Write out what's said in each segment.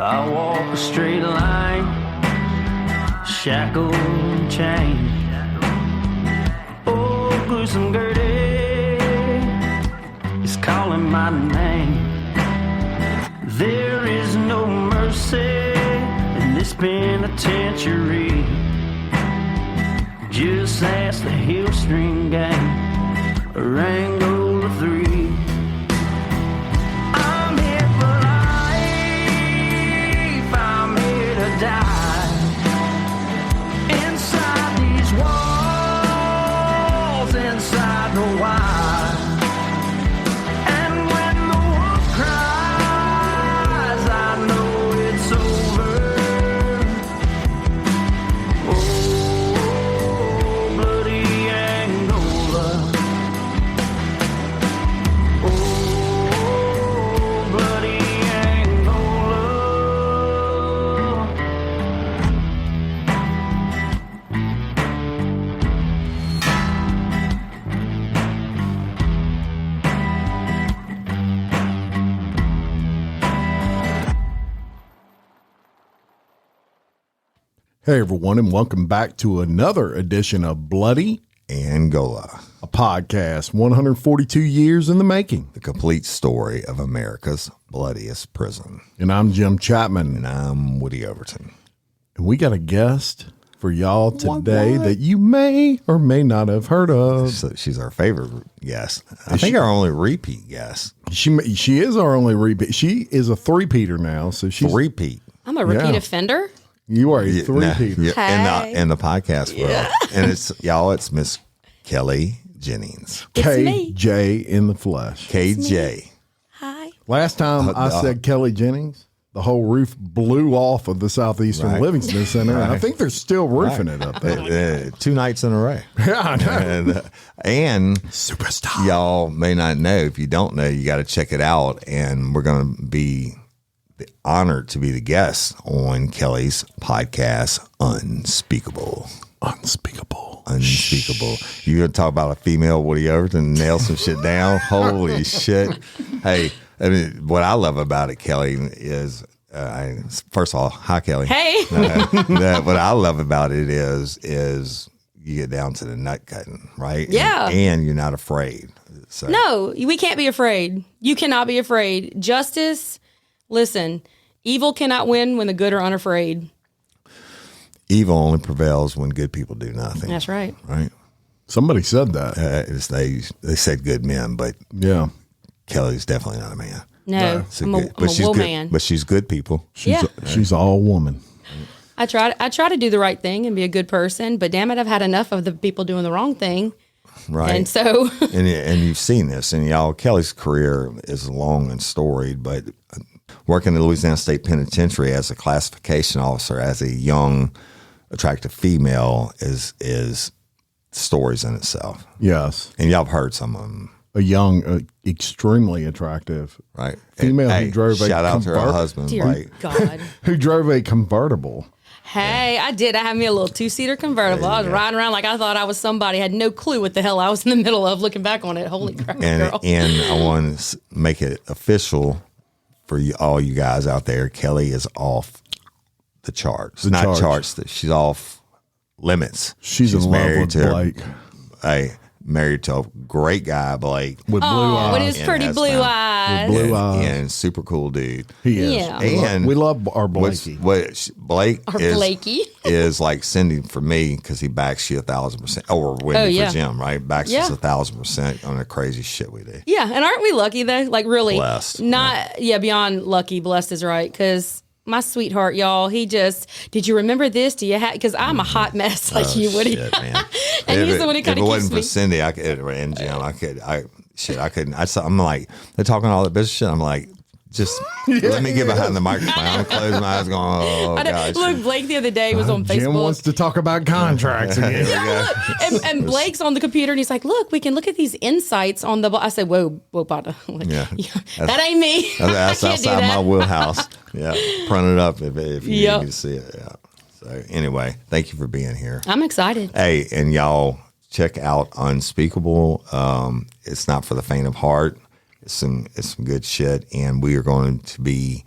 I walk a straight line, shackled and chained. Oh, gruesome Gertie is calling my name. There is no mercy in this penitentiary. Just ask the Hillstring Gang or Angola 3. I'm here for life, I'm here to die. Inside these walls, inside the wire. And when the wolf cries, I know it's over. Oh, bloody Angola. Oh, bloody Angola. Hey everyone, and welcome back to another edition of Bloody Angola, a podcast 142 years in the making. the complete story of America's bloodiest prison. And I'm Jim Chapman, And I'm Woody Overton. and we got a guest for y'all today that you may or may not have heard of. So she's our favorite guest. I think our only repeat guest. She is our only repeat. She is a three-peater now, so she's Repeat. I'm a repeat Yeah. offender. you are a Yeah, three-peter. Hey. in the podcast world. And it's Miss Kelly Jennings. It's me. KJ in the flesh. KJ. Hi. Last time I said Kelly Jennings, the whole roof blew off of the Southeastern Right. Livingston Center, and I Right. think they're still roofing it up there. 2 nights in a row. Yeah, I know. And Superstar. y'all may not know. If you don't know, you got to check it out. And we're going to be honored to be the guest on Kelly's podcast, Unspeakable. Unspeakable. Unspeakable. You going to talk about a female Woody Overton, nail some shit down? Holy shit. Hey, I mean, what I love about it, Kelly, is first of all, hi, Kelly. Hey. What I love about it is you get down to the nut cutting, right? Yeah. And you're not afraid. So No, we can't be afraid. You cannot be afraid. Justice, listen, evil cannot win when the good are unafraid. evil only prevails when good people do nothing. That's right. Right? Somebody said that. They said good men, but Yeah. Kelly's definitely not a man. No, So I'm good- a she's woe good, man. But she's good people. She's all woman. I try to do the right thing and be a good person, but damn it, I've had enough of the people doing the wrong thing. Right. And so and you've seen this, and y'all, Kelly's career is long and storied, but working in the Louisiana State Penitentiary as a classification officer, as a young, attractive female, is stories in itself. Yes. And y'all have heard some of them, A young, extremely attractive right? female And, who drove a shout out to her husband, dear right? God. who drove a convertible. Hey, I did. I had me a little 2-seater convertible. I was riding around like I thought I was somebody. Had no clue what the hell I was in the middle of. Looking back on it, holy crap, girl. And I want to make it official for you, all you guys out there. Kelly is off the charts. Not charts. She's off limits. She's in love married with Blake. Married to a great guy, Blake. With blue eyes. With his And pretty has blue found- eyes. With blue eyes. And super cool dude. He is. Yeah. And we love our Blakey. Blake Or is, Blakey. is like sending for me because he backs you 1,000%. Oh, we're winning yeah. for Jim, right? Backs Yeah. us 1,000% on the crazy shit we do. Yeah, and aren't we lucky though? Like really, Blessed. Not beyond lucky. Blessed is right, because my sweetheart, y'all, he just did. You remember this? Do you have? Because I'm a hot mess like you, Woody. Shit, man. And he's the one who If kind it of keeps wasn't for me. Cindy, I could, and Jim, I couldn't. I'm like, they're talking all that business shit. I'm like, just let me get behind the microphone. I'm closing my eyes, going, oh I know. gosh. Look, Blake the other day was on Facebook. Jim wants to talk about contracts again. and Blake's on the computer and he's like, look, we can look at these insights on the. I said, whoa, partner. Yeah. That ain't me. That's I can't do outside that. my wheelhouse. Yeah, print it up if you Yep. need to see it. Yeah. So anyway, thank you for being here. I'm excited. Hey, and y'all check out Unspeakable. It's not for the faint of heart. It's some good shit, and we are going to be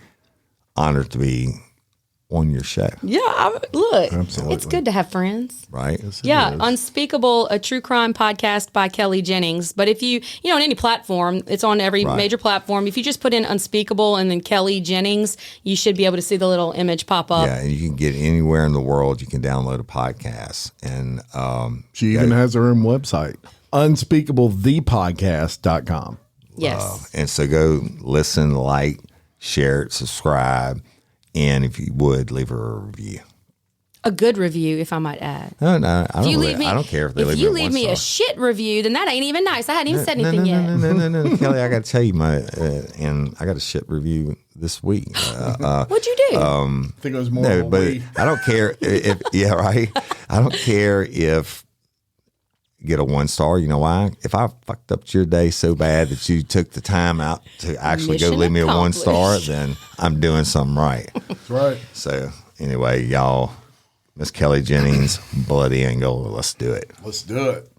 honored to be on your show. Yeah, look, Absolutely. it's good to have friends. Right? Yeah, Unspeakable, a true crime podcast by Kelly Jennings. But if you on any platform, it's on every major platform. If you just put in Unspeakable and then Kelly Jennings, you should be able to see the little image pop up. Yeah, and you can get anywhere in the world. You can download a podcast. And She even has her own website, unspeakablethepodcast.com. Yes. and so go listen, like, share it, subscribe, and if you would, leave her a review. A good review, if I might add. No, I don't. I don't care if they if leave you me leave me a shit review, then that ain't even nice. I hadn't even said anything yet. No, Kelly, I got to tell you, and I got a shit review this week. What'd you do? I think it was more No, of a but we. I don't care if right. I don't care if get a 1-star. You know why? If I fucked up your day so bad that you took the time out to actually go Mission leave me a accomplished. 1-star, then I'm doing something right. That's right. So anyway, y'all, Miss Kelly Jennings, Bloody Angola, let's do it. Let's do it.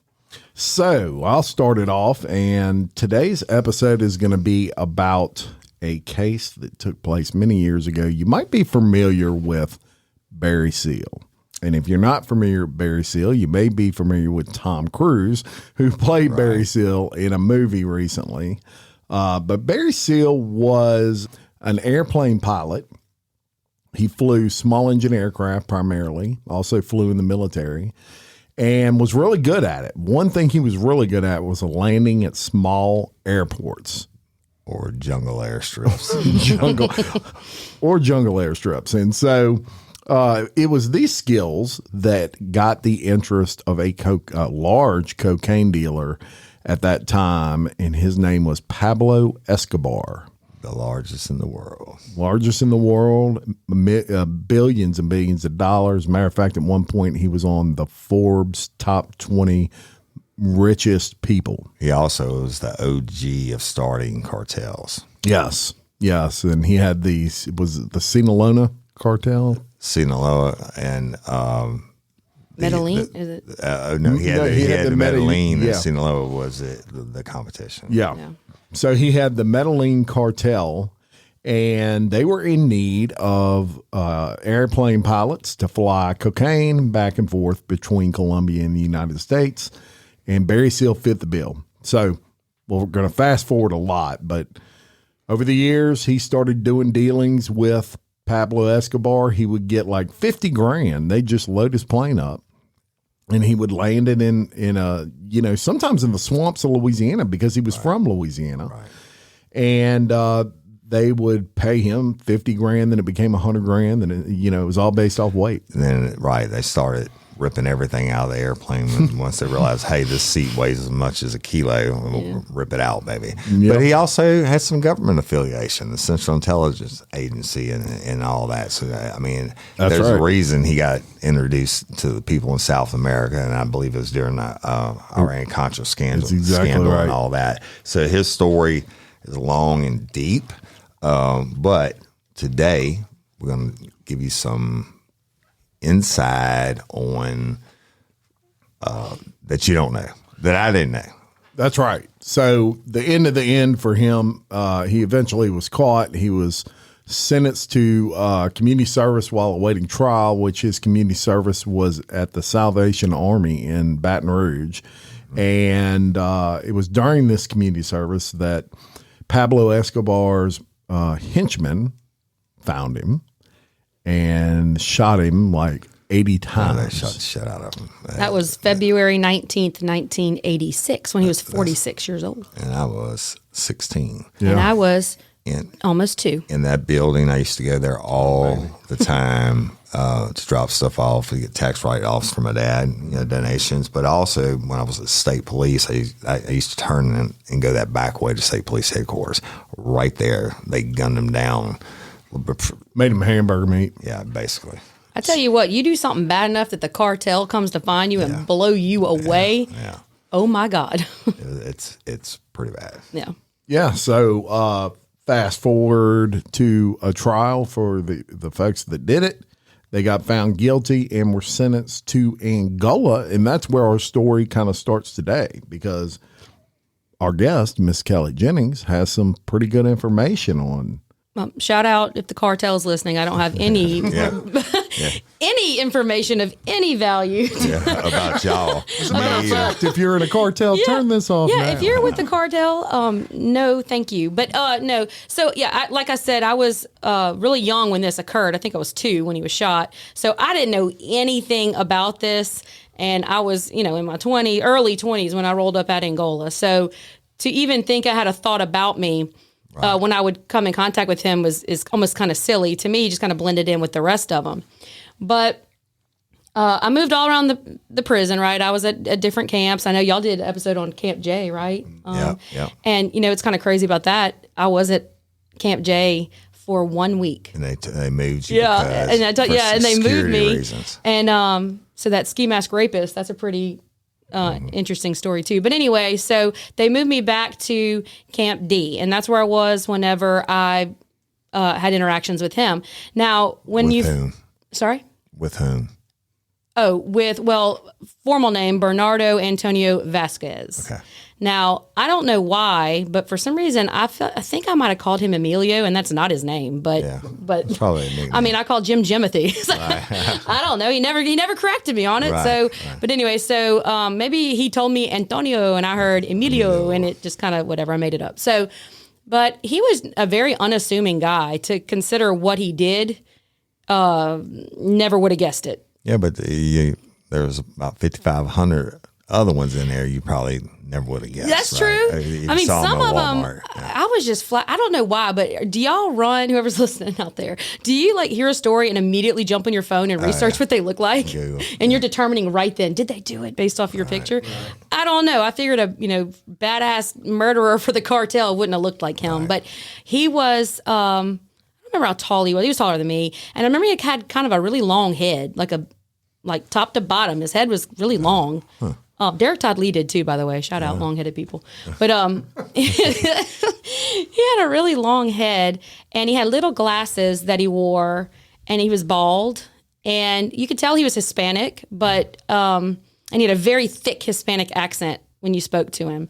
So I'll start it off, and today's episode is going to be about a case that took place many years ago. You might be familiar with Barry Seal. And if you're not familiar with Barry Seal, you may be familiar with Tom Cruise, who played Barry Seal in a movie recently. But Barry Seal was an airplane pilot. He flew small engine aircraft primarily, also flew in the military, and was really good at it. One thing he was really good at was landing at small airports. Or jungle airstrips. jungle airstrips. And so it was these skills that got the interest of a large cocaine dealer at that time, and his name was Pablo Escobar. The largest in the world. Largest in the world, billions and billions of dollars. Matter of fact, at one point, he was on the Forbes top 20 richest people. He also was the OG of starting cartels. Yes. And he had was it the Sinaloa cartel? Sinaloa and Medellin? Is it? no, he had the Medellin. yeah. And Sinaloa was the competition. Yeah. So he had the Medellin cartel, and they were in need of airplane pilots to fly cocaine back and forth between Colombia and the United States. And Barry Seal fit the bill. So we're going to fast forward a lot, but over the years, he started doing dealings with Pablo Escobar. He would get like $50,000. They just load his plane up, and he would land it in a, sometimes in the swamps of Louisiana, because he was from Louisiana. Right. And they would pay him $50,000. Then it became $100,000. And it was all based off weight. And then, they started ripping everything out of the airplane once they realized, hey, this seat weighs as much as a kilo. We'll rip it out, baby. Yep. But he also had some government affiliation, the Central Intelligence Agency and all that. So, there's a reason he got introduced to the people in South America, and I believe it was during the Iran-Contra scandal, right. and all that. So his story is long and deep, but today we're going to give you some inside on that you don't know, that I didn't know. That's right. So the end of the end for him, he eventually was caught. He was sentenced to community service while awaiting trial, which his community service was at the Salvation Army in Baton Rouge. And it was during this community service that Pablo Escobar's henchmen found him and shot him like 80 times. They shot the shit out of him. That was February 19th, 1986, when he was 46 years old. And I was 16. And I was And almost 2. in that building, I used to go there all the time to drop stuff off, to get tax write-offs from my dad, donations. But also, when I was at state police, I used to turn and go that back way to state police headquarters. Right there, they gunned him down. Made him hamburger meat. Yeah, basically. I tell you what, you do something bad enough that the cartel comes to find you and blow you away. Yeah. Oh my God. It's pretty bad. Yeah. Yeah. So fast forward to a trial for the folks that did it. They got found guilty and were sentenced to Angola. And that's where our story kind of starts today, because our guest, Miss Kelly Jennings, has some pretty good information on Shout out if the cartel's listening. I don't have any any information of any value. About y'all. As a matter of fact, if you're in a cartel, turn this off. Yeah, now. if you're with the cartel, no, thank you. But no. So yeah, like I said, I was really young when this occurred. I think I was 2 when he was shot. So I didn't know anything about this, and I was, in my early 20s when I rolled up at Angola. So to even think I had a thought about me. When I would come in contact with him is almost kind of silly to me. He just kind of blended in with the rest of them. But I moved all around the prison, right? I was at different camps. I know y'all did an episode on Camp J, right? Yeah. And, it's kind of crazy about that. I was at Camp J for 1 week. And they moved you. Yeah, and they moved me. Reasons. And so that ski mask rapist, that's a pretty... interesting story too. But anyway, so they moved me back to Camp D, and that's where I was whenever I had interactions with him. Now, when with you, whom? Sorry, With whom? Oh, formal name Bernardo Antonio Vasquez. Okay. Now, I don't know why, but for some reason, I think I might have called him Emilio, and that's not his name. But It's probably a nickname. I mean, I called Jim Jimothy. I don't know. He never corrected me on it. Right. But anyway, so maybe he told me Antonio, and I heard Emilio, and it just kind of whatever. I made it up. So, but he was a very unassuming guy. To consider what he did, never would have guessed it. Yeah, but there's about 5,500 other ones in there you probably never would have guessed. That's right? true. You I mean, saw some at of them, Walmart. I was just flat. I don't know why, but do y'all run, whoever's listening out there, do you hear a story and immediately jump on your phone and research what they look like? Google. And you're determining right then, did they do it based off your picture? Right. I don't know. I figured a, badass murderer for the cartel wouldn't have looked like him, Right. but he was, I don't remember how tall he was. He was taller than me. And I remember he had kind of a really long head, like top to bottom. His head was really long. Huh. Derek Todd Lee did too, by the way. Shout out long-headed people. But he had a really long head, and he had little glasses that he wore, and he was bald, and you could tell he was Hispanic, but and he had a very thick Hispanic accent when you spoke to him.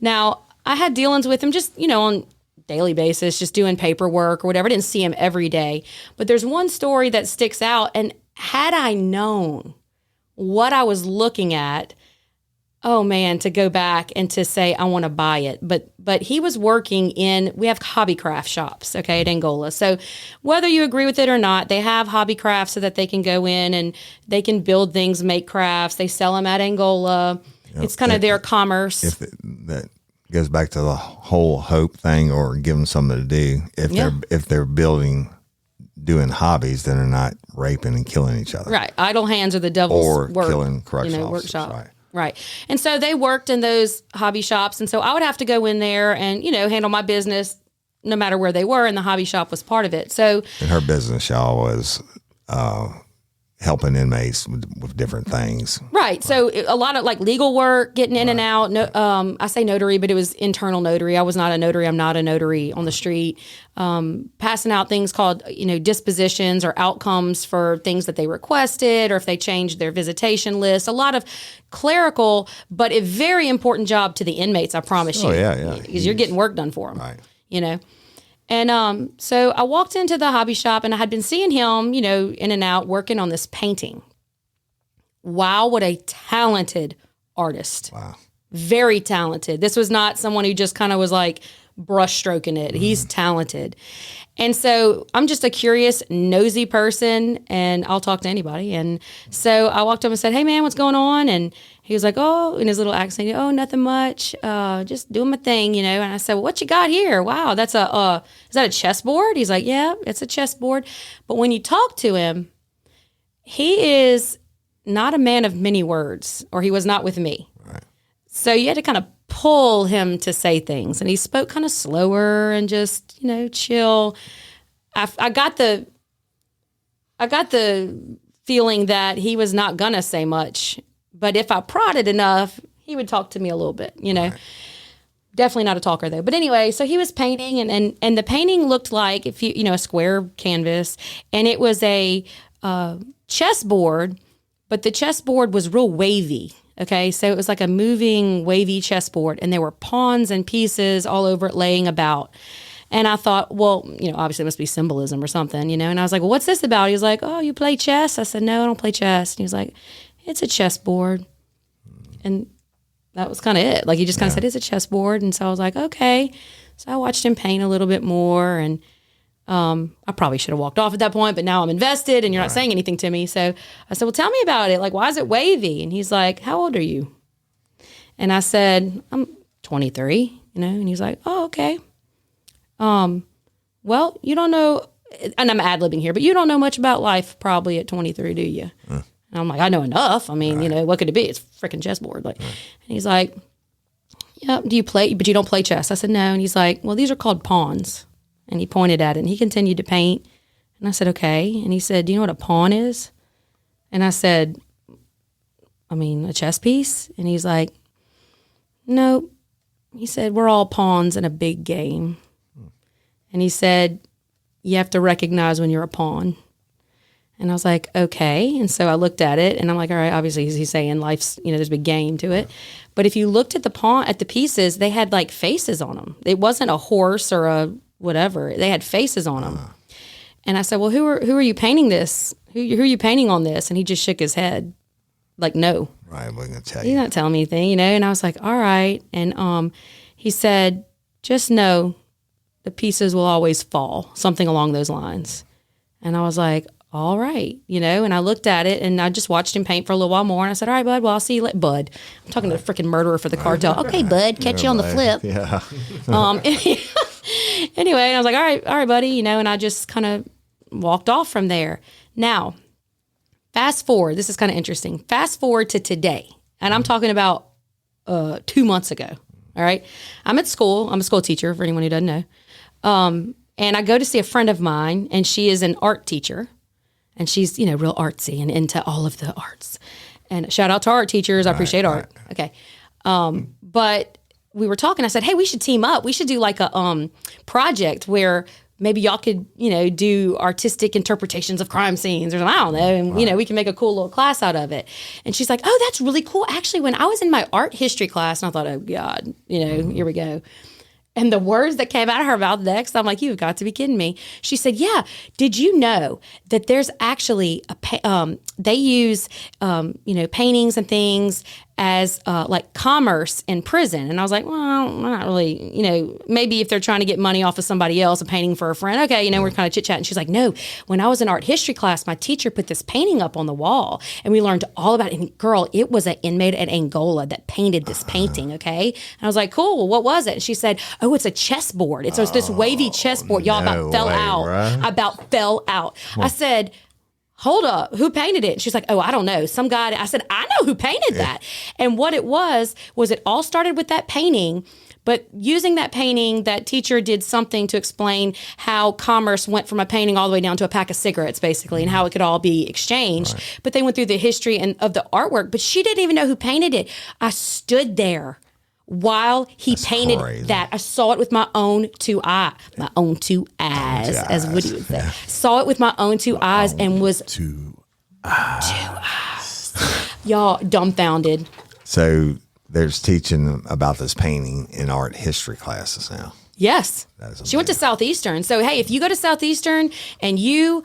Now, I had dealings with him just, on daily basis, just doing paperwork or whatever. I didn't see him every day. But there's one story that sticks out, and had I known what I was looking at, oh man, to go back and to say, I want to buy it. But he was working we have hobby craft shops, okay, at Angola. So whether you agree with it or not, they have hobby crafts so that they can go in and they can build things, make crafts. They sell them at Angola. It's kind of their commerce. That goes back to the whole hope thing, or give them something to do. If they're doing hobbies, then they're not raping and killing each other. Right. Idle hands are the devil's or work, killing correctional officers. Workshop. Right. And so they worked in those hobby shops. And so I would have to go in there and, handle my business no matter where they were. And the hobby shop was part of it. So, and her business, y'all, was helping inmates with different things. Right. So a lot of legal work, getting in and out. No, I say notary, but it was internal notary. I was not a notary. I'm not a notary on the street. Passing out things called, dispositions or outcomes for things that they requested, or if they changed their visitation list. A lot of clerical, but a very important job to the inmates, I promise you. Oh, yeah. Because you're getting work done for them. Right. And so I walked into the hobby shop, and I had been seeing him, in and out working on this painting. Wow, what a talented artist. Wow. Very talented. This was not someone who just kind of was brush stroking it. He's talented. And so I'm just a curious, nosy person, and I'll talk to anybody. And so I walked up and said, hey, man, what's going on? And he was like, oh, in his little accent, oh, nothing much, just doing my thing, And I said, well, what you got here? Wow, that's is that a chessboard? He's like, yeah, it's a chessboard. But when you talk to him, he is not a man of many words, or he was not with me. Right. So you had to kind of pull him to say things, and he spoke kind of slower and just, chill. I got the feeling that he was not gonna say much, but if I prodded enough, he would talk to me a little bit, Right. Definitely not a talker though. But anyway, so he was painting, and the painting looked like a square canvas, and it was a chessboard, but the chessboard was real wavy. Okay, so it was like a moving, wavy chessboard, and there were pawns and pieces all over it laying about. And I thought, well, obviously it must be symbolism or something, And I was like, well, what's this about? He was like, oh, you play chess? I said, no, I don't play chess. And he was like, it's a chessboard. And that was kind of it. Like, he just kind of said, it's a chessboard. And so I was like, okay. So I watched him paint a little bit more, and I probably should have walked off at that point, but now I'm invested and you're not saying anything to me. So I said, well, tell me about it. Like, why is it wavy? And he's like, how old are you? And I said, I'm 23, and he's like, oh, okay. Well, you don't know, and I'm ad-libbing here, but you don't know much about life probably at 23, do you? And I'm like, I know enough. I mean, what could it be? It's a freaking chessboard. Like, and he's like, yeah, do you play, but you don't play chess? I said, no. And he's like, well, these are called pawns. And he pointed at it, and he continued to paint. And I said, okay. And he said, do you know what a pawn is? And I said, a chess piece? And he's like, nope. He said, we're all pawns in a big game. And he said, you have to recognize when you're a pawn. And I was like, okay. And so I looked at it, and I'm like, all right, obviously he's saying life's, there's a big game to it. But if you looked at the pieces, they had like faces on them. It wasn't a horse or a whatever. They had faces on them. And I said, well, who are you painting this? Who are you painting on this? And he just shook his head like, no. Right, I'm going to tell you. He's not telling me anything, And I was like, all right. And he said, just know the pieces will always fall, something along those lines. And I was like, all right, and I looked at it, and I just watched him paint for a little while more. And I said, all right, bud, well, I'll see you later. Bud. I'm talking to the freaking murderer for the cartel. Okay, bud, catch you on the flip. Yeah. Anyway, and I was like, all right, buddy, and I just kind of walked off from there. Now, fast forward, this is kind of interesting. Fast forward to today, and I'm talking about 2 months ago, all right? I'm at school. I'm a school teacher, for anyone who doesn't know. And I go to see a friend of mine, and she is an art teacher, and she's, real artsy and into all of the arts. And shout out to art teachers. I appreciate art. Okay. But we were talking. I said, hey, we should team up. We should do like a project where maybe y'all could, do artistic interpretations of crime scenes or something. I don't know. And, we can make a cool little class out of it. And she's like, oh, that's really cool. Actually, when I was in my art history class, and I thought, oh, God, here we go. And the words that came out of her mouth next, I'm like, you've got to be kidding me. She said, yeah, did you know that there's actually, they use, paintings and things as like commerce in prison. And I was like, well, not really, maybe if they're trying to get money off of somebody else, a painting for a friend. Okay, we're kind of chit-chatting. She's like, no, when I was in art history class, my teacher put this painting up on the wall, and we learned all about it. And girl, it was an inmate at Angola that painted this painting, okay? And I was like, cool, well, what was it? And she said, oh, it's a chessboard. It's this wavy chessboard. Y'all about fell out. Right? About fell out. I said, hold up, who painted it? And she's like, oh, I don't know. Some guy. I said, I know who painted that. And what it was it all started with that painting, but using that painting, that teacher did something to explain how commerce went from a painting all the way down to a pack of cigarettes, basically, and how it could all be exchanged. Right. But they went through the history of the artwork, but she didn't even know who painted it. I stood there while he painted that. I saw it with my own two eyes, as Woody would say. Yeah. Saw it with my own two eyes and was two eyes. Y'all dumbfounded. So there's teaching about this painting in art history classes now. Yes. She went to Southeastern. So, hey, if you go to Southeastern and hey,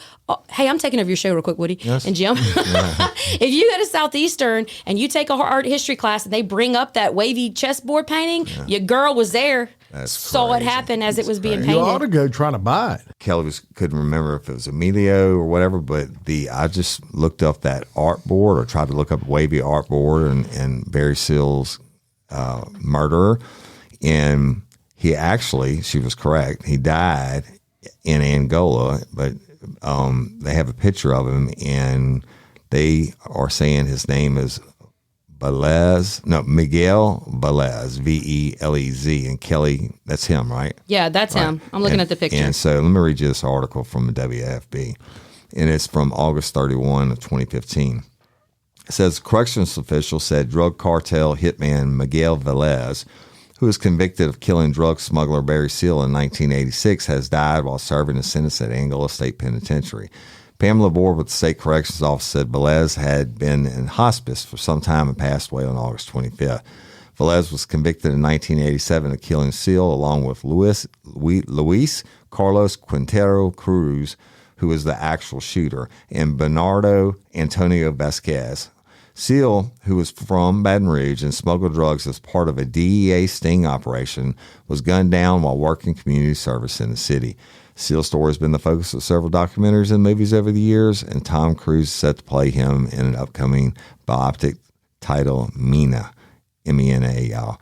I'm taking over your show real quick, Woody and Jim. If you go to Southeastern and you take a art history class and they bring up that wavy chessboard painting, your girl was there, saw it happen as it was being painted. You ought to go try to buy it. Kelly couldn't remember if it was Emilio or whatever, but I just looked up that art board, or tried to look up wavy art board and Barry Seal's murderer. And she was correct. He died in Angola, but they have a picture of him, and they are saying his name is Miguel Velez, Velez. And Kelly, that's him, right? Yeah, that's him. I'm looking at the picture. And so let me read you this article from the WFB, and it's from August 31 of 2015. It says, corrections official said drug cartel hitman Miguel Velez, who was convicted of killing drug smuggler Barry Seal in 1986, has died while serving a sentence at Angola State Penitentiary. Pamela Board with the State Corrections Office said Velez had been in hospice for some time and passed away on August 25th. Velez was convicted in 1987 of killing Seal along with Luis Carlos Quintero Cruz, who was the actual shooter, and Bernardo Antonio Vasquez. Seal, who was from Baton Rouge and smuggled drugs as part of a DEA sting operation, was gunned down while working community service in the city. Seal's story has been the focus of several documentaries and movies over the years, and Tom Cruise is set to play him in an upcoming biopic titled Mena, M-E-N-A, y'all.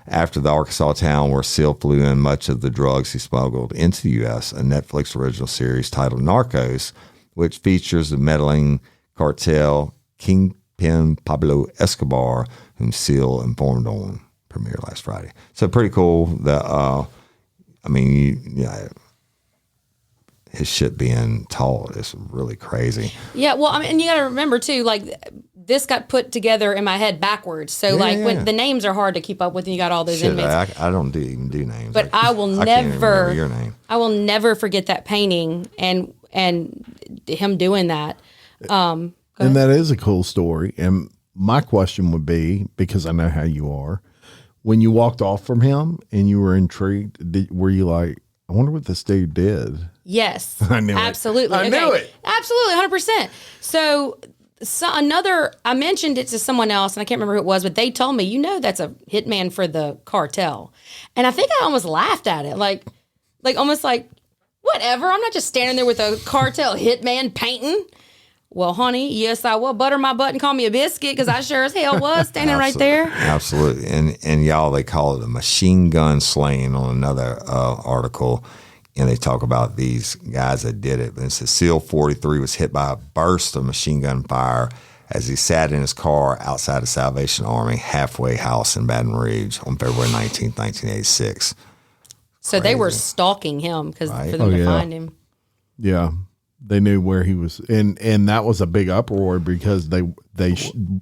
After the Arkansas town where Seal flew in much of the drugs he smuggled into the U.S., a Netflix original series titled Narcos, which features the meddling cartel Kingpin Pablo Escobar, whom Seal informed on, premiered last Friday. So pretty cool that, his shit being taught is really crazy. Yeah, well, I mean, you got to remember too, like this got put together in my head backwards. So when the names are hard to keep up with, and you got all those inmates. I don't even do names. But I will I can't even remember your name. I will never forget that painting and him doing that. And that is a cool story. And my question would be, because I know how you are, when you walked off from him and you were intrigued, were you like, I wonder what this dude did? Yes. I knew absolutely. it. I knew it. Absolutely, 100%. So I mentioned it to someone else, and I can't remember who it was, but they told me, that's a hitman for the cartel. And I think I almost laughed at it, like almost like, whatever, I'm not just standing there with a cartel hitman painting. Well, honey, yes, I will. Butter my butt and call me a biscuit, because I sure as hell was standing right there. Absolutely. And y'all, they call it a machine gun slaying on another article. And they talk about these guys that did it. And it says Seal 43 was hit by a burst of machine gun fire as he sat in his car outside the Salvation Army halfway house in Baton Rouge on February 19th, 1986. So they were stalking him for them to find him. Yeah. They knew where he was, and that was a big uproar because they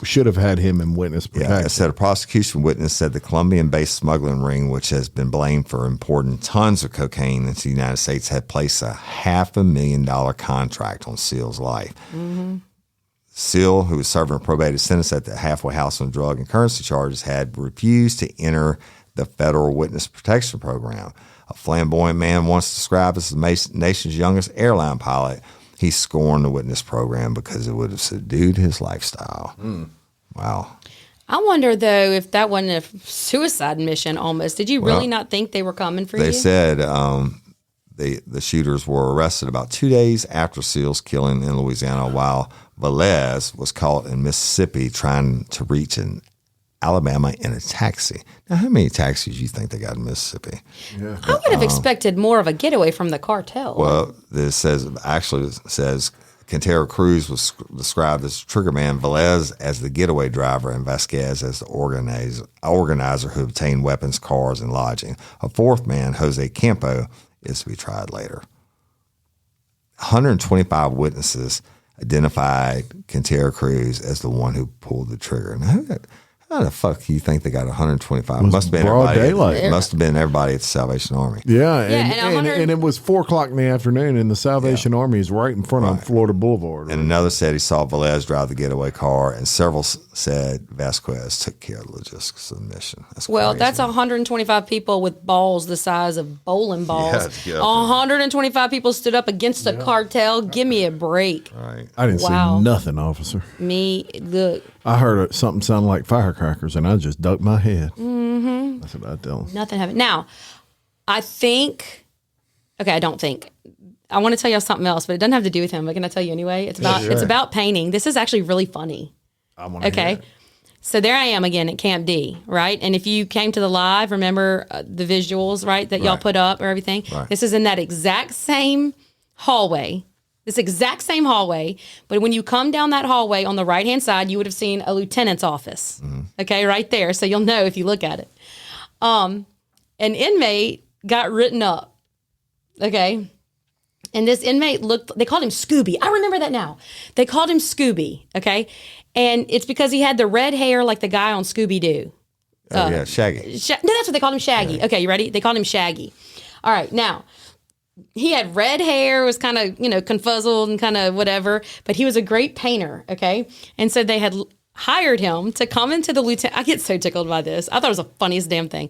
should have had him in witness protection. Yeah, it said a prosecution witness said the Colombian-based smuggling ring, which has been blamed for importing tons of cocaine into the United States, had placed a $500,000 contract on Seal's life. Mm-hmm. Seal, who was serving a probated sentence at the halfway house on drug and currency charges, had refused to enter the federal witness protection program. A flamboyant man once described as the nation's youngest airline pilot. He scorned the witness program because it would have subdued his lifestyle. Wow. I wonder, though, if that wasn't a suicide mission almost. Did you really not think they were coming for you? They said the shooters were arrested about 2 days after Seal's killing in Louisiana, while Velez was caught in Mississippi trying to reach an Alabama in a taxi. Now, how many taxis do you think they got in Mississippi? Yeah. I would have expected more of a getaway from the cartel. Well, this says Quintero Cruz was described as triggerman, Velez as the getaway driver, and Vasquez as the organizer who obtained weapons, cars, and lodging. A fourth man, Jose Campo, is to be tried later. 125 witnesses identified Quintero Cruz as the one who pulled the trigger. Now, how the fuck do you think they got 125? Must have been broad everybody. Daylight. It must have been everybody at the Salvation Army. Yeah, and it was 4:00 in the afternoon, and the Salvation Army is right in front of Florida Boulevard. And another said he saw Velez drive the getaway car, and several said Vasquez took care of the logistics of the mission. That's crazy. That's 125 people with balls the size of bowling balls. Yeah, 125 people stood up against a cartel. Give me a break. Right. I didn't see nothing, officer. Look. I heard something sound like firecrackers, and I just ducked my head. Mm-hmm. That's what I tell them. Nothing happened. Now, I don't think. I want to tell you something else, but it doesn't have to do with him. But can I tell you anyway? It's about painting. This is actually really funny. I want to hear it. So there I am again at Camp D, right? And if you came to the live, remember the visuals, right, that y'all put up or everything? Right. This is in that exact same hallway. But when you come down that hallway on the right-hand side, you would have seen a lieutenant's office, right there. So you'll know if you look at it. An inmate got written up, and this inmate they called him Scooby. I remember that now. They called him Scooby, and it's because he had the red hair like the guy on Scooby-Doo. Shaggy. No, that's what they called him, Shaggy. Okay, you ready? They called him Shaggy. All right, now, he had red hair, was kind of, confuzzled and kind of whatever, but he was a great painter, And so they had hired him to come into the lieutenant. I get so tickled by this. I thought it was the funniest damn thing.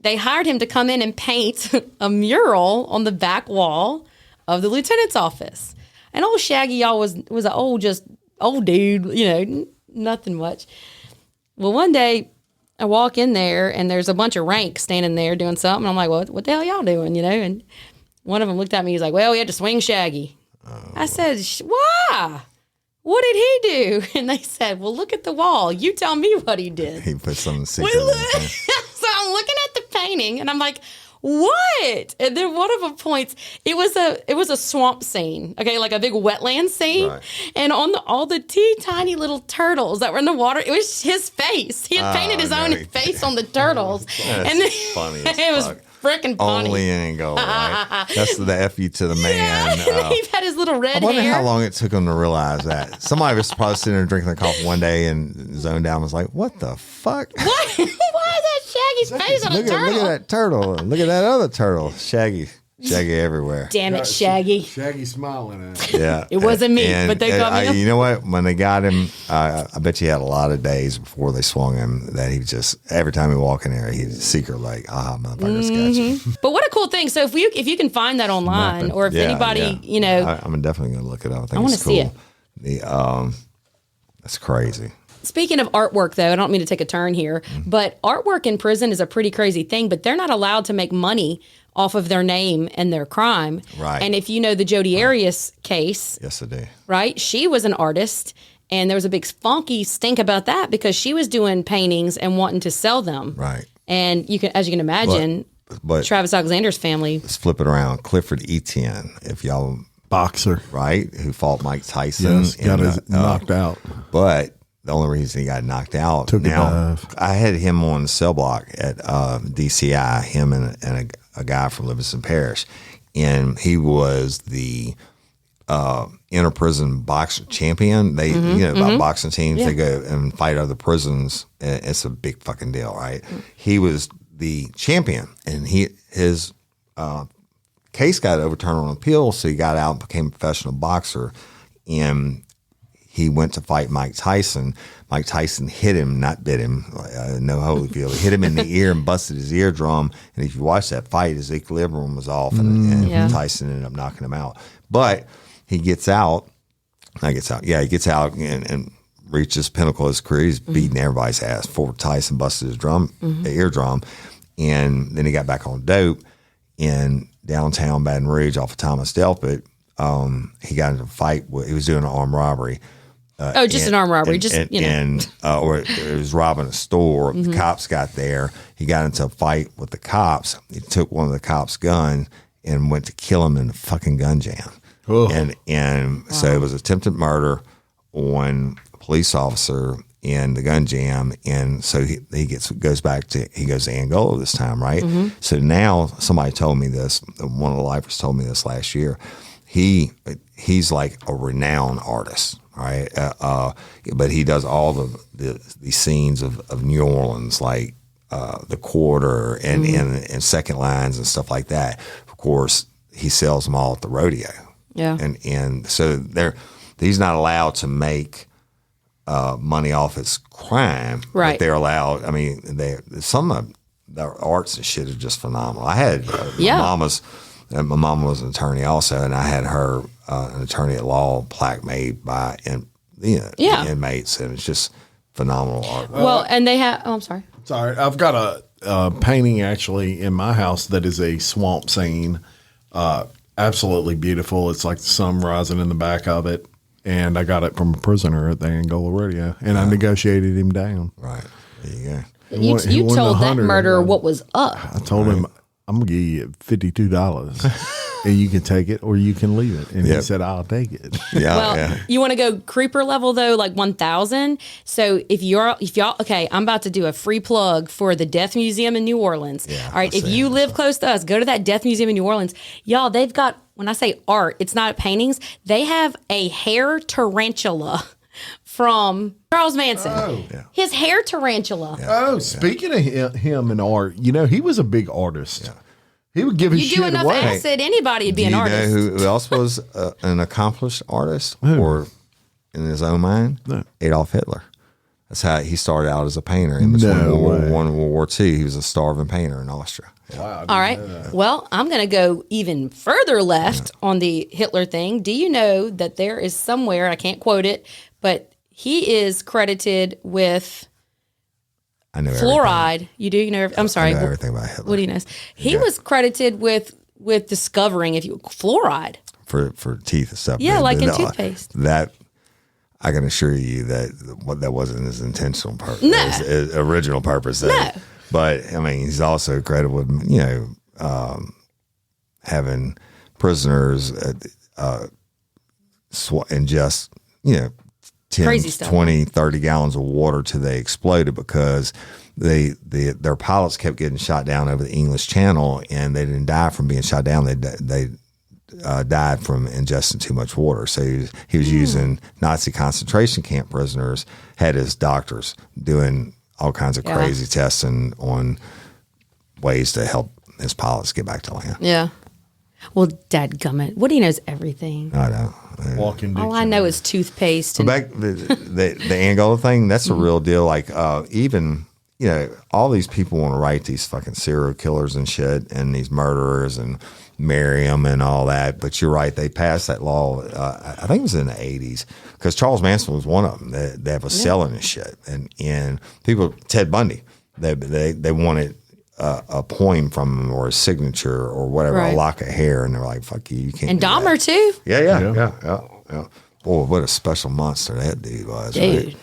They hired him to come in and paint a mural on the back wall of the lieutenant's office. And old Shaggy, y'all, was an old dude, nothing much. Well, one day I walk in there and there's a bunch of ranks standing there doing something. I'm like, what the hell y'all doing, And one of them looked at me. He's like, well, we had to swing Shaggy. I said, why? What did he do? And they said, well, look at the wall. You tell me what he did. He put something secret. So I'm looking at the painting and I'm like, what? And then one of them points, it was a swamp scene, okay, like a big wetland scene. Right. And on all the tiny little turtles that were in the water, it was his face. He had painted his own face on the turtles. And funny as it was freaking funny. Only in Angola, right? That's the F you to the man. Yeah. He had his little red hair. I wonder how long it took him to realize that. Somebody was probably sitting there drinking their coffee one day and zoned down and was like, what the fuck? What? Why is that Shaggy's face on a turtle? Look at that turtle. Look at that other turtle. Shaggy everywhere. Damn it, Shaggy. Shaggy smiling at him. Yeah. It wasn't me, but they got me. You know what? When they got him, I bet you had a lot of days before they swung him that he just, every time he walk in there, he'd secret like, motherfuckers got you. But what a cool thing. So if you can find that online or if anybody, I'm definitely going to look it up. I want to see it. That's crazy. Speaking of artwork, though, I don't mean to take a turn here, but artwork in prison is a pretty crazy thing, but they're not allowed to make money off of their name and their crime. Right. And if you know the Jodi Arias case. Yes, I do. Right? She was an artist, and there was a big funky stink about that because she was doing paintings and wanting to sell them. Right. And as you can imagine, but Travis Alexander's family. Let's flip it around. Clifford Etienne, if y'all... Boxer. Right? Who fought Mike Tyson. Yes, got knocked out. But... the only reason he got knocked out. Took now, a dive. I had him on the cell block at DCI, him and a guy from Livingston Parish. And he was the inter-prison boxer champion. They, about boxing teams, they go and fight other prisons. And it's a big fucking deal, right? He was the champion. And his case got overturned on appeal, so he got out and became a professional boxer. And he went to fight Mike Tyson. Mike Tyson hit him, not bit him, no Holyfield. He hit him in the ear and busted his eardrum. And if you watch that fight, his equilibrium was off, and Tyson ended up knocking him out. But he gets out. He gets out and reaches pinnacle of his career. He's beating everybody's ass. Before Tyson busted his eardrum. And then he got back on dope in downtown Baton Rouge off of Thomas Delpit. He got into a fight. He was doing an armed robbery. An armed robbery. Or it was robbing a store. The cops got there. He got into a fight with the cops. He took one of the cops' gun and went to kill him in the fucking gun jam. Oh. So it was attempted murder on a police officer in the gun jam. And so he goes to Angola this time, right? So now somebody told me this. One of the lifers told me this last year. He's like a renowned artist, right? But he does all the scenes of New Orleans, like the Quarter and Second Lines and stuff like that. Of course, he sells them all at the rodeo. Yeah, and so he's not allowed to make money off his crime, right? But they're allowed. I mean, some of their arts and shit are just phenomenal. I had my mom was an attorney also, and I had her an attorney at law plaque made by inmates, and it's just phenomenal art. Well, and they have. Oh, I'm sorry. Sorry, I've got a painting actually in my house that is a swamp scene. Absolutely beautiful. It's like the sun rising in the back of it, and I got it from a prisoner at the Angola rodeo, and I negotiated him down. Right, there you go. You told that murderer what was up. I told him, I'm going to give you $52 and you can take it or you can leave it. And he said, I'll take it. You want to go creeper level though, like 1,000. So if y'all, okay, I'm about to do a free plug for the Death Museum in New Orleans. Yeah, all right. If you live close to us, go to that Death Museum in New Orleans. Y'all, they've got, when I say art, it's not paintings. They have a hair tarantula from Charles Manson. Oh. Yeah. His hair tarantula. Yeah. Oh, speaking of him and art, he was a big artist. Yeah. He would give his shit away. You do enough acid, anybody would be an artist. Do you know who else was an accomplished artist or in his own mind? No. Adolf Hitler. That's how he started out as a painter in between No World War way. I and World War II. He was a starving painter in Austria. Yeah. Wow. All right. Well, I'm going to go even further left on the Hitler thing. Do you know that there is somewhere, I can't quote it, but he is credited with I know fluoride. You do? You know? I'm sorry. I know everything about Hitler. What do you know? He was credited with discovering fluoride. For teeth and stuff. Yeah, But like in no, toothpaste. That I can assure you that wasn't his intentional purpose. No. His original purpose. No. But I mean, he's also credited with having prisoners ingest 10, Crazy stuff. 20, 30 gallons of water till they exploded because their pilots kept getting shot down over the English Channel, and they didn't die from being shot down. They died from ingesting too much water. So he was using Nazi concentration camp prisoners, had his doctors doing all kinds of crazy testing on ways to help his pilots get back to land. Yeah. Well, dadgummit. Woody knows everything. I know. Walking All I know is toothpaste. But And, back the Angola thing, that's a real deal. Like even all these people want to write these fucking serial killers and shit and these murderers and marry them and all that. But you're right, they passed that law. I think it was in the 80s because Charles Manson was one of them that was selling this shit. And people, Ted Bundy, they wanted a poem from him or a signature or whatever, a lock of hair, and they're like, "Fuck you, you can't." and do Dahmer that. too. Yeah. Boy, what a special monster that dude was. Dude.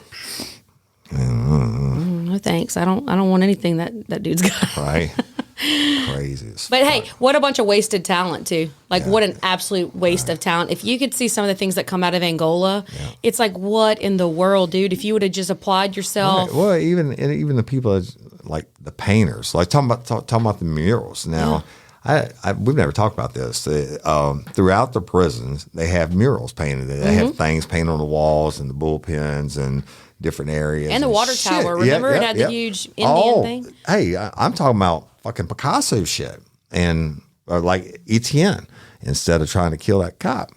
No thanks. I don't want anything that dude's got. Right? Crazy as But fuck. hey, what a bunch of wasted talent too. Like what an absolute waste of talent. If you could see some of the things that come out of Angola, it's like, what in the world, dude? If you would have just applied yourself. Right. Well, even the people that, like the painters, like talking about the murals. Now, we've never talked about this. Throughout the prisons, they have murals painted. They have things painted on the walls and the bullpens and different areas. And the water shit. tower. Remember it had the huge Indian thing? Hey, I'm talking about fucking Picasso shit and like Etienne. Instead of trying to kill that cop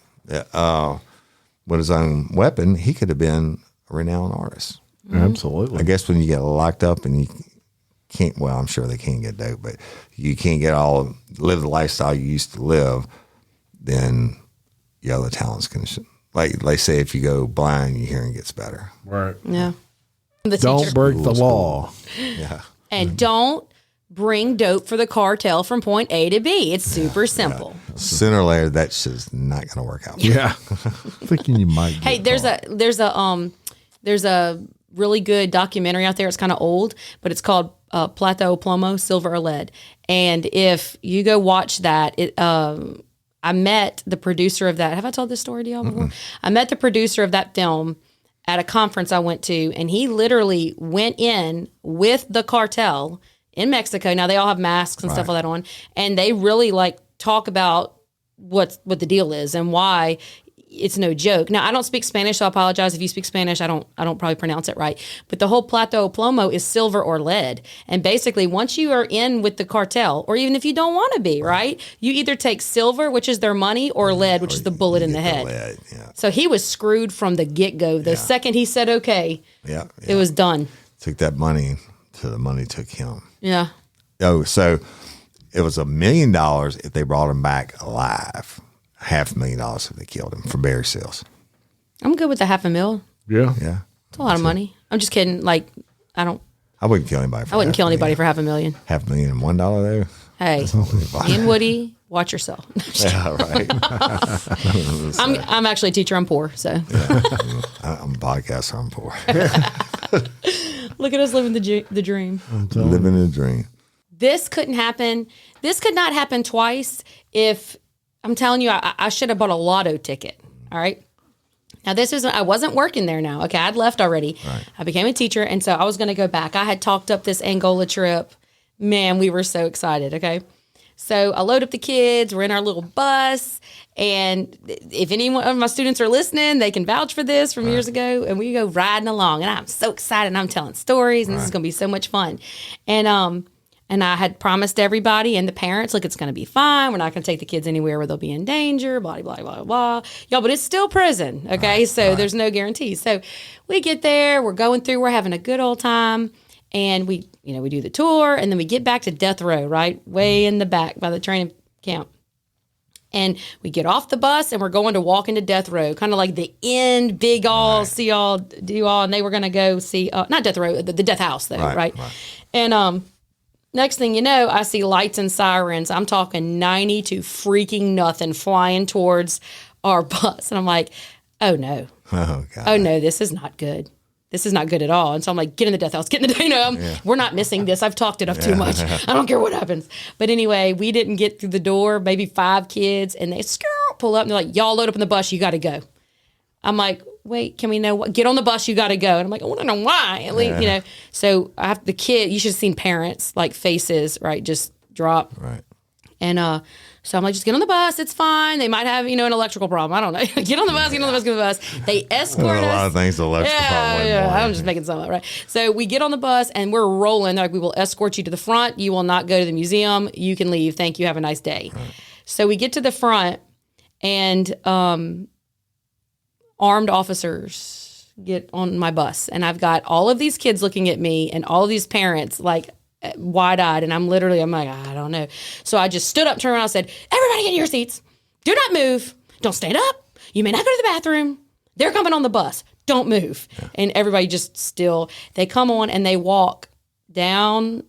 with his own weapon, he could have been a renowned artist. Absolutely. I guess when you get locked up and you can't, well, I'm sure they can't get dope, but you can't live the lifestyle you used to live, then your other talents can, like they say, if you go blind, your hearing gets better. Right. Yeah. The Don't teacher. break the law. Yeah. And don't bring dope for the cartel from point A to B. It's super simple. Sooner or later, that shit's not going to work out. Yeah. Thinking you might. Hey, there's a really good documentary out there. It's kind of old, but it's called Plata o Plomo, Silver or Lead. And if you go watch that, I met the producer of that. Have I told this story to y'all before? I met the producer of that film at a conference I went to, and he literally went in with the cartel in Mexico. Now they all have masks and stuff like that on, and they really like talk about what the deal is and why it's no joke. Now I don't speak Spanish, so I apologize if you speak Spanish. I don't probably pronounce it right. But the whole Plata o Plomo is silver or lead, and basically once you are in with the cartel, or even if you don't want to be, right, you either take silver, which is their money, or lead, which is the bullet in the head. Lead, yeah. So he was screwed from the get go. The second he said okay, Yeah. it was done. Took that money till the money took him. Yeah. Oh, so it was $1 million if they brought him back alive. $500,000 if they killed him for berry seals. I'm good with the $500,000. Yeah. Yeah. It's a lot of money. I'm just kidding. Like, I wouldn't kill anybody for I wouldn't kill anybody for $500,000. $500,000 and $1 though. Hey, me and Woody, watch yourself. Yeah, right. I'm actually a teacher. I'm poor, so I'm a podcaster. I'm poor. look at us living the dream. Living a dream. This couldn't happen. This could not happen twice. If I'm telling you, I should have bought a lotto ticket. All right. Now I wasn't working there now. Okay, I'd left already. Right. I became a teacher, and so I was going to go back. I had talked up this Angola trip. Man, we were so excited. Okay. So I load up the kids. We're in our little bus. And if any of my students are listening, they can vouch for this from years ago. And we go riding along. And I'm so excited. And I'm telling stories. And this is going to be so much fun. And And I had promised everybody and the parents, look, it's going to be fine. We're not going to take the kids anywhere where they'll be in danger, blah, blah, blah, blah. Y'all, but it's still prison, okay? There's no guarantees. So we get there, we're going through, we're having a good old time. And we do the tour, and then we get back to death row, right? Way in the back by the training camp. And we get off the bus, and we're going to walk into death row, kind of like the end, big all, see all, do all. And they were going to go see, not death row, the death house, though, right? And next thing you know, I see lights and sirens. I'm talking 90 to freaking nothing flying towards our bus. And I'm like, oh, no. Oh, God. Oh, no, this is not good. This is not good at all. And so I'm like, get in the death house, get in the, we're not missing this. I've talked it up too much. I don't care what happens. But anyway, we didn't get through the door, maybe 5 kids, and they pull up and they're like, y'all load up in the bus, you got to go. I'm like, wait, can we know what? Get on the bus, you got to go. And I'm like, I want to know why. At least, So I have the kid, you should have seen parents, like faces, right, just drop. Right. And so I'm like, just get on the bus. It's fine. They might have, an electrical problem. I don't know. Get on the bus, get on the bus, get on the bus. They escort us. A lot of things, electrical problem. Yeah, I'm just making some up, right? So we get on the bus and we're rolling. They're like, we will escort you to the front. You will not go to the museum. You can leave. Thank you. Have a nice day. Right. So we get to the front and armed officers get on my bus. And I've got all of these kids looking at me and all of these parents like, wide-eyed, and I'm like, I don't know. So I just stood up, turned around, and said, everybody get in your seats. Do not move. Don't stand up. You may not go to the bathroom. They're coming on the bus. Don't move. Yeah. And everybody just still, they come on and they walk down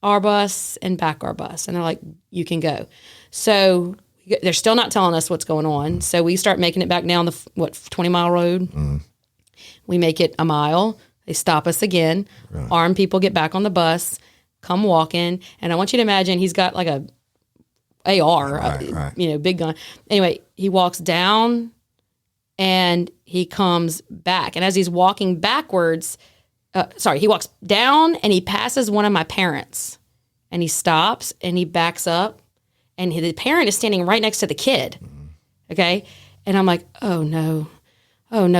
our bus and back our bus. And they're like, you can go. So they're still not telling us what's going on. So we start making it back down the, 20-mile road. Mm. We make it a mile. They stop us again. Right. Armed people get back on the bus. Come walking, and I want you to imagine he's got like a AR, big gun. Anyway, he walks down, and he comes back. And as he's walking backwards, he walks down, and he passes one of my parents, and he stops, and he backs up, and the parent is standing right next to the kid, okay? And I'm like, oh, no,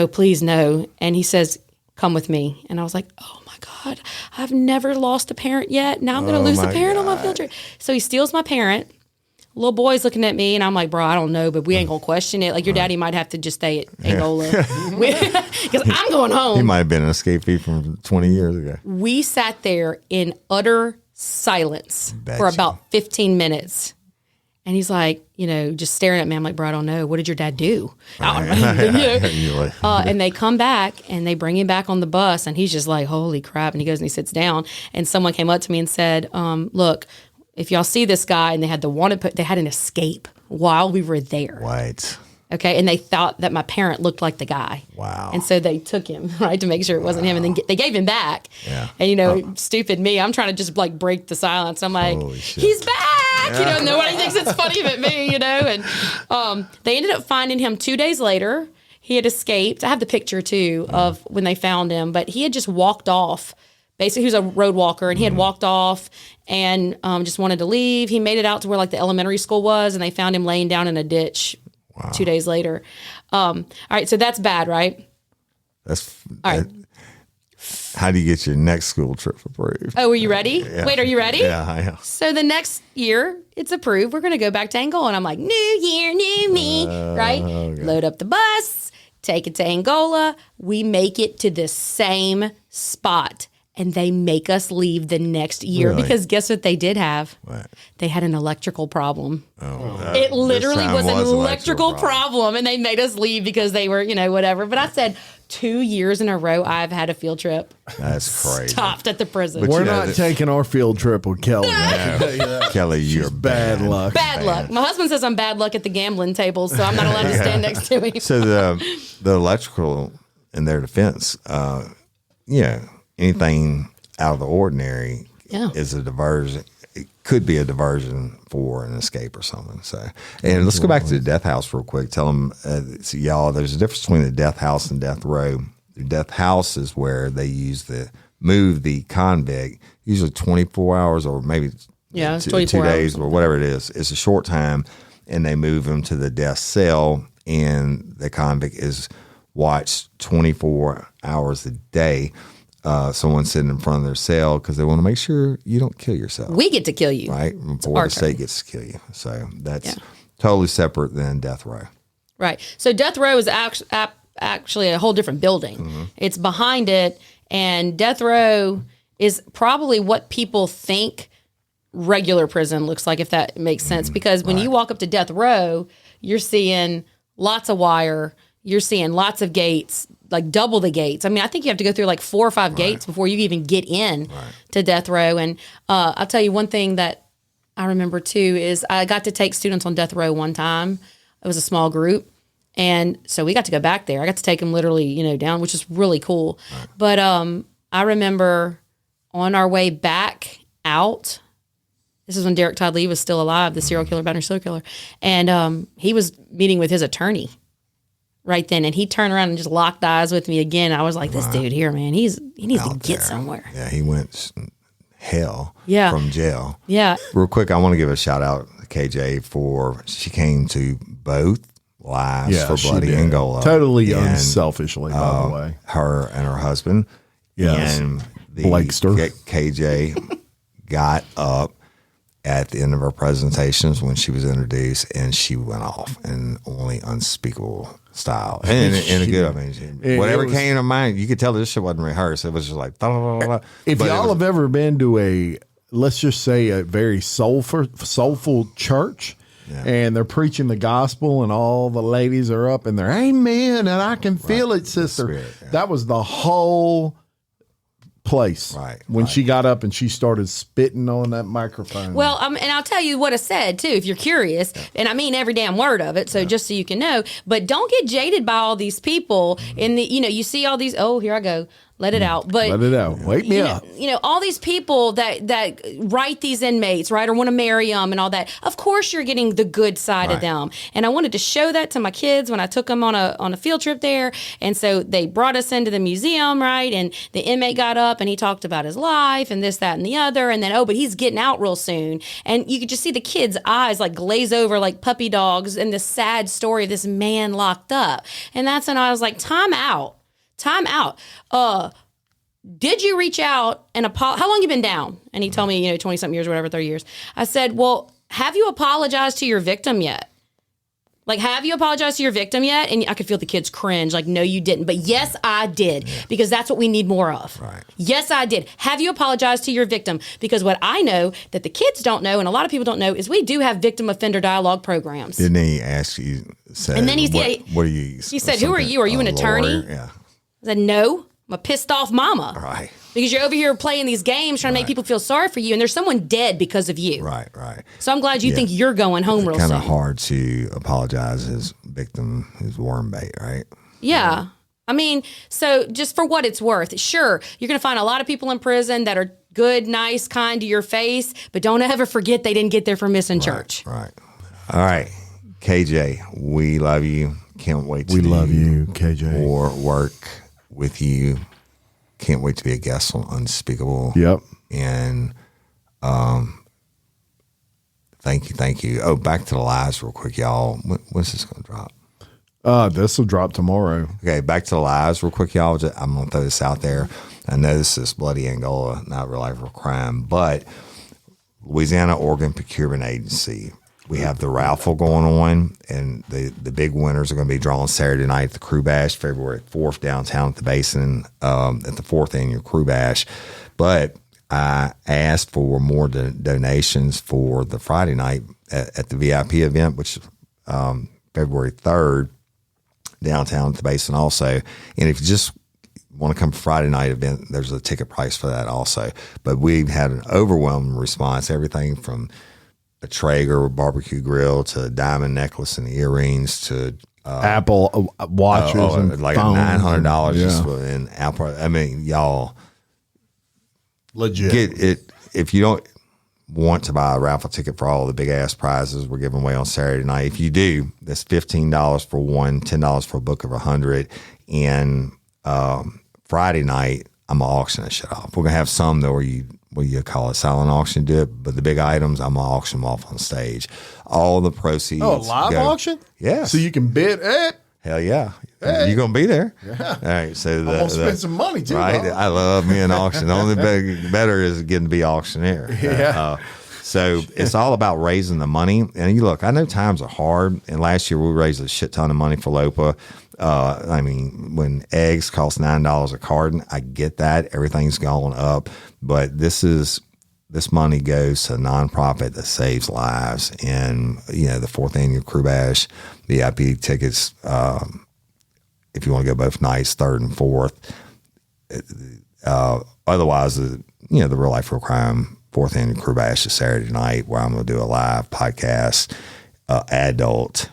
please, no. And he says, come with me. And I was like, oh, my God, I've never lost a parent yet. Now I'm going to lose a parent on my field trip. So he steals my parent. Little boy's looking at me, and I'm like, bro, I don't know, but we ain't going to question it. Like, your daddy might have to just stay at Angola. Because I'm going home. He might have been an escapee from 20 years ago. We sat there in utter silence for about 15 minutes. And he's like, just staring at me. I'm like, bro, I don't know. What did your dad do? And they come back and they bring him back on the bus. And he's just like, holy crap. And he goes and he sits down. And someone came up to me and said, look, if y'all see this guy, and they had they had an escape while we were there. Right. Okay. And they thought that my parent looked like the guy. Wow. And so they took him, right, to make sure it wasn't him. And then they gave him back. Yeah. And, stupid me, I'm trying to just like break the silence. I'm like, he's back. Yeah. Nobody thinks it's funny but me, And they ended up finding him 2 days later. He had escaped. I have the picture, too, of when they found him. But he had just walked off. Basically, he was a road walker, and he had walked off and just wanted to leave. He made it out to where, like, the elementary school was, and they found him laying down in a ditch 2 days later. All right, so that's bad, right? All right. How do you get your next school trip approved? Oh, are you ready? Yeah. Wait, are you ready? Yeah, I am. So the next year, it's approved. We're going to go back to Angola. And I'm like, new year, new me, right? Okay. Load up the bus, take it to Angola. We make it to the same spot. And they make us leave the next year because guess what they did have? What? They had an electrical problem. Oh, it literally was an electrical problem. And they made us leave because they were, whatever. But I said, 2 years in a row, I've had a field trip. That's crazy. Stopped at the prison. But we're not taking our field trip with Kelly. No. Kelly, you're bad luck. Bad luck. My husband says I'm bad luck at the gambling tables, so I'm not allowed to stand next to him. So the electrical, in their defense, anything out of the ordinary is a diversion. It could be a diversion for an escape or something. So, and let's go back to the death house real quick. Tell them, y'all, there's a difference between the death house and death row. The death house is where they move the convict, usually 24 hours or maybe 2 days or whatever it is. It's a short time, and they move him to the death cell, and the convict is watched 24 hours a day. someone sitting in front of their cell because they want to make sure you don't kill yourself. We get to kill you. Right? Before the state gets to kill you. So that's totally separate than death row. Right. So death row is actually a whole different building. Mm-hmm. It's behind it, and death row is probably what people think regular prison looks like, if that makes sense. Because when you walk up to death row, you're seeing lots of wire, you're seeing lots of gates, like double the gates. I mean, I think you have to go through like 4 or 5 gates before you even get in to death row. And I'll tell you one thing that I remember too is I got to take students on death row one time. It was a small group. And so we got to go back there. I got to take them literally, down, which is really cool. Right. But I remember on our way back out, this is when Derek Todd Lee was still alive, the serial killer, Boundary serial killer. And he was meeting with his attorney right then. And he turned around and just locked eyes with me again. I was like, this dude here, man, he needs to get somewhere. Yeah, he went hell from jail. Yeah. Real quick, I want to give a shout out to KJ she came to both lives for Bloody Angola. Totally unselfishly, by the way. Her and her husband. Yes. And Blakester. KJ got up at the end of her presentations when she was introduced, and she went off in only unspeakable style. And in a good, whatever came to mind, you could tell this shit wasn't rehearsed. It was just like, if y'all have ever been to let's just say a very soulful church, and they're preaching the gospel, and all the ladies are up and they're amen, and I can feel it, sister. Spirit, that was the whole place when she got up and she started spitting on that microphone. Well, and I'll tell you what I said too, if you're curious, and I mean every damn word of it, so just so you can know. But don't get jaded by all these people in the, you see all these, here I go, let it out. But let it out. Wake me up. All these people that write these inmates, right, or want to marry them and all that. Of course, you're getting the good side of them. And I wanted to show that to my kids when I took them on a field trip there. And so they brought us into the museum, right? And the inmate got up and he talked about his life and this, that, and the other. And then, but he's getting out real soon. And you could just see the kids' eyes like glaze over like puppy dogs and the sad story of this man locked up. And that's when I was like, time out. Did you reach out and how long you been down? And he told me, 20-something years or whatever, 30 years. I said, well, have you apologized to your victim yet? Like, have you apologized to your victim yet? And I could feel the kids cringe, like, no, you didn't. But yes, I did, because that's what we need more of. Right. Yes, I did. Have you apologized to your victim? Because what I know that the kids don't know, and a lot of people don't know, is we do have victim offender dialogue programs. Didn't he ask you, and then what are you? He said, who are you? Are you an attorney? Lawyer? Yeah. I said, no, I'm a pissed off mama. Right. Because you're over here playing these games trying to make people feel sorry for you, and there's someone dead because of you. Right. So I'm glad you think you're going home real soon. It's kind of hard to apologize as victim, as worm bait, right? Yeah. I mean, so just for what it's worth, sure, you're going to find a lot of people in prison that are good, nice, kind to your face, but don't ever forget they didn't get there for missing church. Right. All right. KJ, we love you. Can't wait to love you, KJ. More work with you. Can't wait to be a guest on Unspeakable. Yep. And thank you. Oh, back to the lives real quick, y'all. When's this going to drop? This will drop tomorrow. Okay, back to the lives real quick, y'all. I'm going to throw this out there. I know this is Bloody Angola, not real life or crime, but Louisiana Organ Procurement Agency. We have the raffle going on, and the big winners are going to be drawn Saturday night at the Crew Bash, February 4th, downtown at the Basin, at the 4th annual Crew Bash. But I asked for more donations for the Friday night at the VIP event, which is February 3rd, downtown at the Basin also. And if you just want to come Friday night event, there's a ticket price for that also. But we've had an overwhelming response, everything from a Traeger barbecue grill to a diamond necklace and earrings to Apple watches and like phones $900 just for an Apple. I mean, y'all legit get it. If you don't want to buy a raffle ticket for all the big ass prizes we're giving away on Saturday night, if you do, that's $15 for one, $10 for a book of 100. And Friday night, I'm gonna auction that shit off. We're gonna have some though where you call it silent auction, do it, but the big items, I'm gonna auction them off on stage. All the proceeds. Oh, live auction? Yeah. So you can bid it? Hell yeah. You gonna be there? Yeah. All right. So I'm gonna spend some money too. Right. Dog. I love me an auction. The only better is getting to be auctioneer. Yeah. So it's all about raising the money. And you look, I know times are hard. And last year we raised a shit ton of money for LOPA. I mean, when eggs cost $9 a carton, I get that. Everything's gone up. But this money goes to a nonprofit that saves lives. And, the 4th annual Crew Bash, VIP tickets, if you want to go both nights, 3rd and 4th. Otherwise, the Real Life Real Crime 4th annual Crew Bash is Saturday night, where I'm going to do a live podcast, adult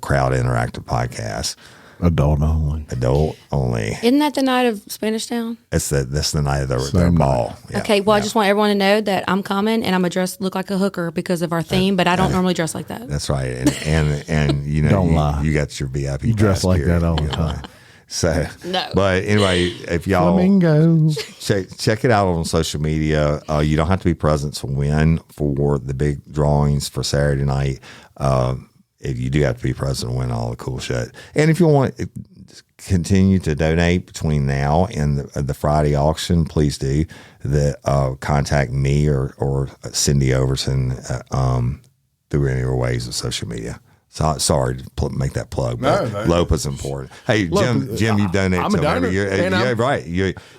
crowd interactive podcast. Adult only. Adult only. Isn't that the night of Spanish Town? That's the night of their ball. Yeah, okay, well, I just want everyone to know that I'm coming and I'm look like a hooker because of our theme, but I don't normally dress like that. That's right. And Don't lie. You got your VIP. You dress like period. that all the time. So, no. But anyway, if y'all Flamingo. check it out on social media, you don't have to be present to win for the big drawings for Saturday night. If you do have to be present to win all the cool shit. And if you want to continue to donate between now and the Friday auction, please do. Contact me or Cindy Overton through any of our ways of social media. So, sorry to make that plug, but LOPA's important. Hey, Jim, you donate. I'm a donor. Right.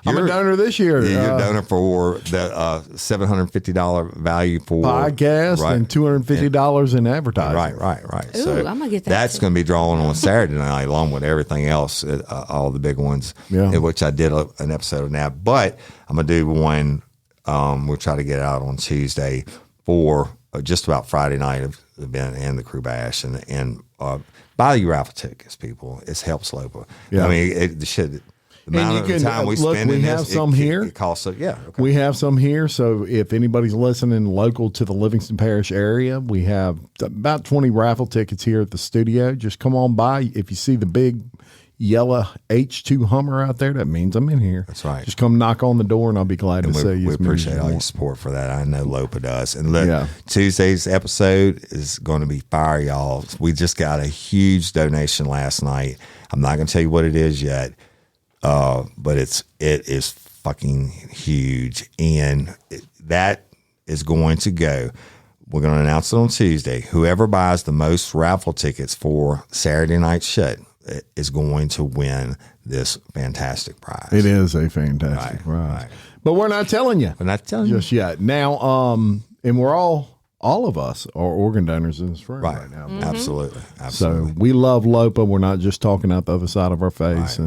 I'm a donor this year. You're a donor for the $750 value for podcast and $250 in advertising. Right. Ooh, So I'm gonna get that that's too. going to be drawn on Saturday night, along with everything else, all the big ones, in which I did an episode of that. But I'm going to do one. We'll try to get it out on Tuesday for just about Friday night of the event and the Crew Bash, and buy your raffle tickets, people. It helps LOPA. Yeah. I mean, the amount of time we spend in this, it costs us. Yeah, okay. We have some here. So if anybody's listening local to the Livingston Parish area, we have about 20 raffle tickets here at the studio. Just come on by. If you see the big yellow H2 Hummer out there, that means I'm in here. That's right. Just come knock on the door and I'll be glad to see you. We appreciate all your support for that. I know LOPA does. And look, Tuesday's episode is going to be fire, y'all. We just got a huge donation last night. I'm not going to tell you what it is yet, but it is fucking huge. And that is going to go. We're going to announce it on Tuesday. Whoever buys the most raffle tickets for Saturday night shit is going to win this fantastic prize. It is a fantastic prize. Right. But we're not telling you. We're not telling you. Just yet. Now, and we're all of us are organ donors in this room right now. Mm-hmm. Absolutely. So we love LOPA. We're not just talking out the other side of our face.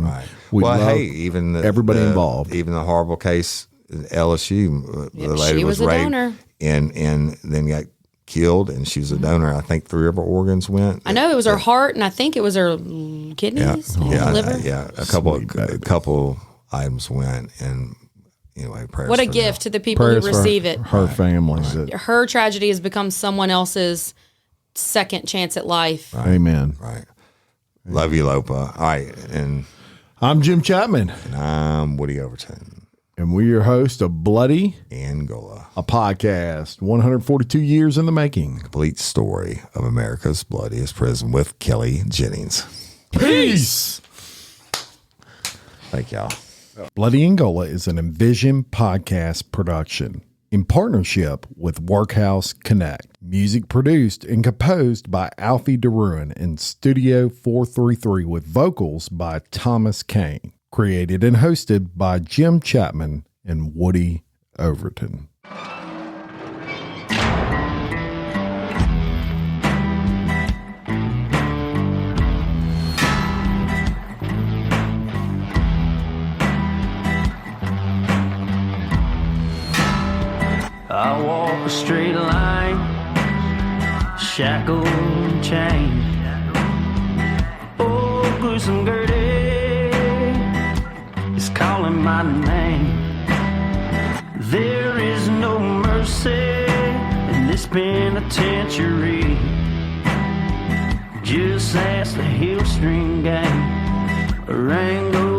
We love even everybody involved. Even the horrible case at LSU, the lady was a raped donor. and then got killed, and she was a donor. I think 3 of her organs went. I know it was her heart, and I think it was her kidneys, liver. A couple items went, and anyway, prayers. What a gift to the people who receive it. Her family. Her tragedy has become someone else's second chance at life. Amen. Right. Love you, LOPA. All right, and I'm Jim Chapman, and I'm Woody Overton. And we're your host of Bloody Angola, a podcast 142 years in the making. Complete story of America's bloodiest prison with Kelly Jennings. Peace. Thank y'all. Bloody Angola is an Envision podcast production in partnership with Workhouse Connect. Music produced and composed by Alfie DeRuin in Studio 433 with vocals by Thomas Kane. Created and hosted by Jim Chapman and Woody Overton. I walk a straight line, shackled and chained. Oh, gruesome Gertie is calling my name. There is no mercy in this penitentiary. Just ask the Hill String Gang or Angola.